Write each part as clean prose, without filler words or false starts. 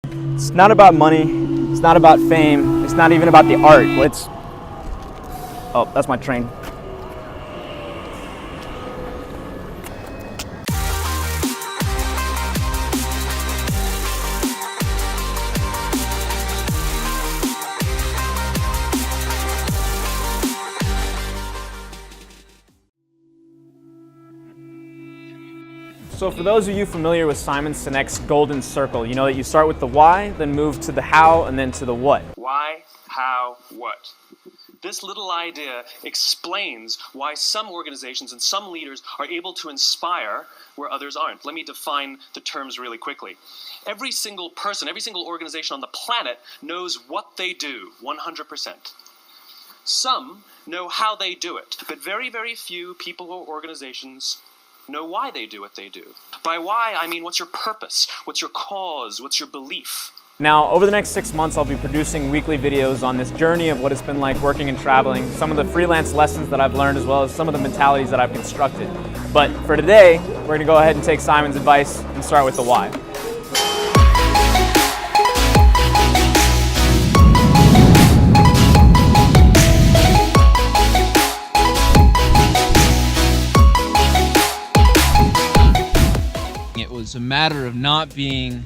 It's not about money, it's not about fame, it's not even about the art. Oh, that's my train. So for those of you familiar with Simon Sinek's golden circle, you know that you start with the why, then move to the how, and then to the what. Why, how, what? This little idea explains why some organizations and some leaders are able to inspire where others aren't. Let me define the terms really quickly. Every single person, every single organization on the planet knows what they do, 100%. Some know how they do it, but very, very few people or organizations know why they do what they do. By why, I mean what's your purpose, what's your cause, what's your belief. Now, over the next 6 months, I'll be producing weekly videos on this journey of what it's been like working and traveling, some of the freelance lessons that I've learned, as well as some of the mentalities that I've constructed. But for today, we're going to go ahead and take Simon's advice and start with the why. It was a matter of not being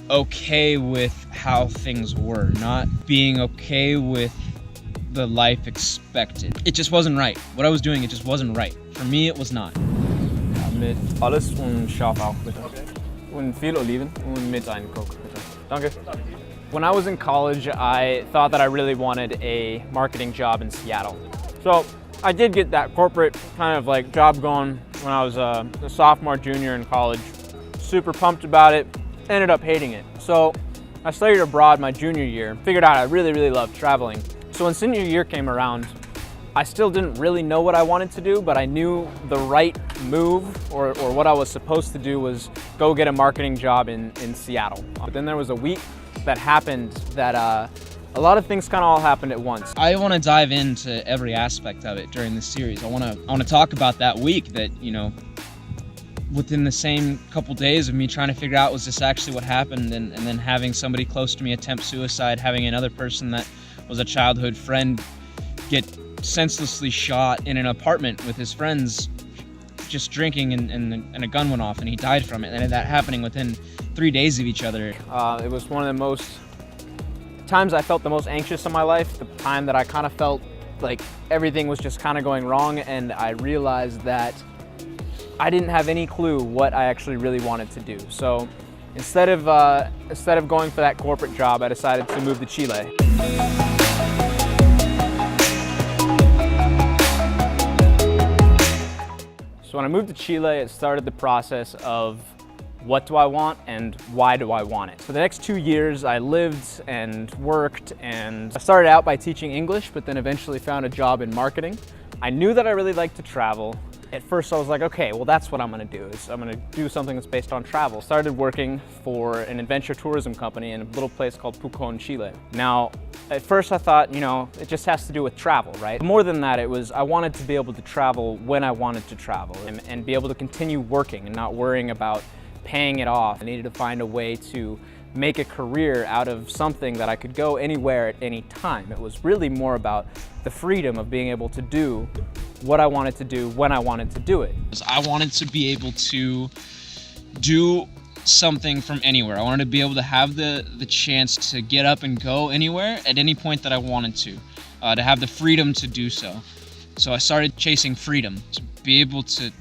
okay with how things were, not being okay with the life expected. It just wasn't right. What I was doing, it just wasn't right. For me, it was not. Ja, mit alles und scharf auch, bitte. Und viel Oliven und mit einem Coke, bitte. Danke. When I was in college, I thought that I really wanted a marketing job in Seattle. So I did get that corporate kind of like job going when I was a sophomore, junior in college. Super pumped about it, ended up hating it. So I studied abroad my junior year, figured out I really loved traveling. So when senior year came around, I still didn't really know what I wanted to do, but I knew the right move or what I was supposed to do was go get a marketing job in Seattle. But then there was a week that happened that a lot of things kind of all happened at once. I want to dive into every aspect of it during this series. I want to talk about that week that, you know, within the same couple days of me trying to figure out was this actually what happened, and then having somebody close to me attempt suicide, having another person that was a childhood friend get senselessly shot in an apartment with his friends, just drinking, and a gun went off and he died from it, and that happening within 3 days of each other. It was one of the most times I felt the most anxious in my life, the time that I kind of felt like everything was just kind of going wrong, and I realized that I didn't have any clue what I actually really wanted to do. So instead of going for that corporate job, I decided to move to Chile. So when I moved to Chile, it started the process of what do I want and why do I want it? For the next 2 years, I lived and worked, and I started out by teaching English, but then eventually found a job in marketing. I knew that I really liked to travel. At first I was like, okay, well that's what I'm gonna do, is I'm gonna do something that's based on travel. Started working for an adventure tourism company in a little place called Pucon, Chile. Now, at first I thought, you know, it just has to do with travel, right? More than that, it was, I wanted to be able to travel when I wanted to travel and be able to continue working and not worrying about paying it off. I needed to find a way to make a career out of something that I could go anywhere at any time. It was really more about the freedom of being able to do what I wanted to do when I wanted to do it. I wanted to be able to do something from anywhere. I wanted to be able to have the chance to get up and go anywhere at any point that I wanted to have the freedom to do so. So I started chasing freedom, to be able to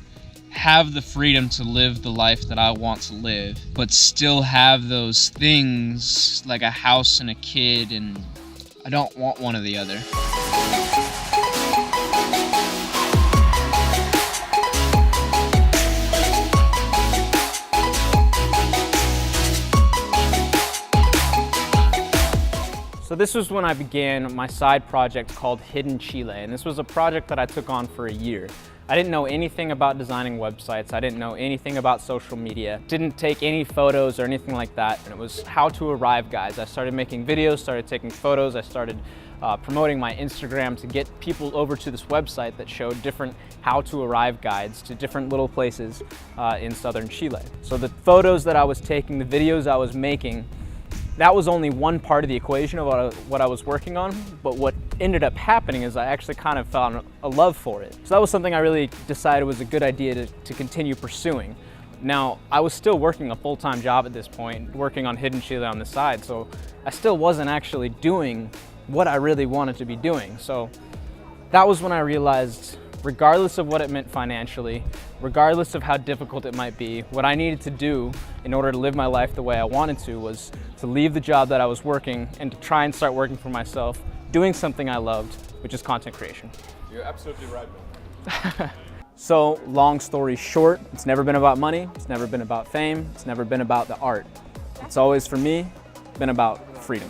have the freedom to live the life that I want to live, but still have those things like a house and a kid, and I don't want one or the other. So this was when I began my side project called Hidden Chile, and this was a project that I took on for a year. I didn't know anything about designing websites. I didn't know anything about social media. Didn't take any photos or anything like that. And it was how to arrive guides. I started making videos, started taking photos. I started promoting my Instagram to get people over to this website that showed different how to arrive guides to different little places in southern Chile. So the photos that I was taking, the videos I was making, that was only one part of the equation of what I was working on, but what ended up happening is I actually kind of found a love for it. So that was something I really decided was a good idea to continue pursuing. Now, I was still working a full-time job at this point, working on Hidden Chile on the side, so I still wasn't actually doing what I really wanted to be doing. So that was when I realized, regardless of what it meant financially, regardless of how difficult it might be, what I needed to do in order to live my life the way I wanted to was to leave the job that I was working and to try and start working for myself, doing something I loved, which is content creation. You're absolutely right, man. So, long story short, it's never been about money, it's never been about fame, it's never been about the art. It's always, for me, been about freedom.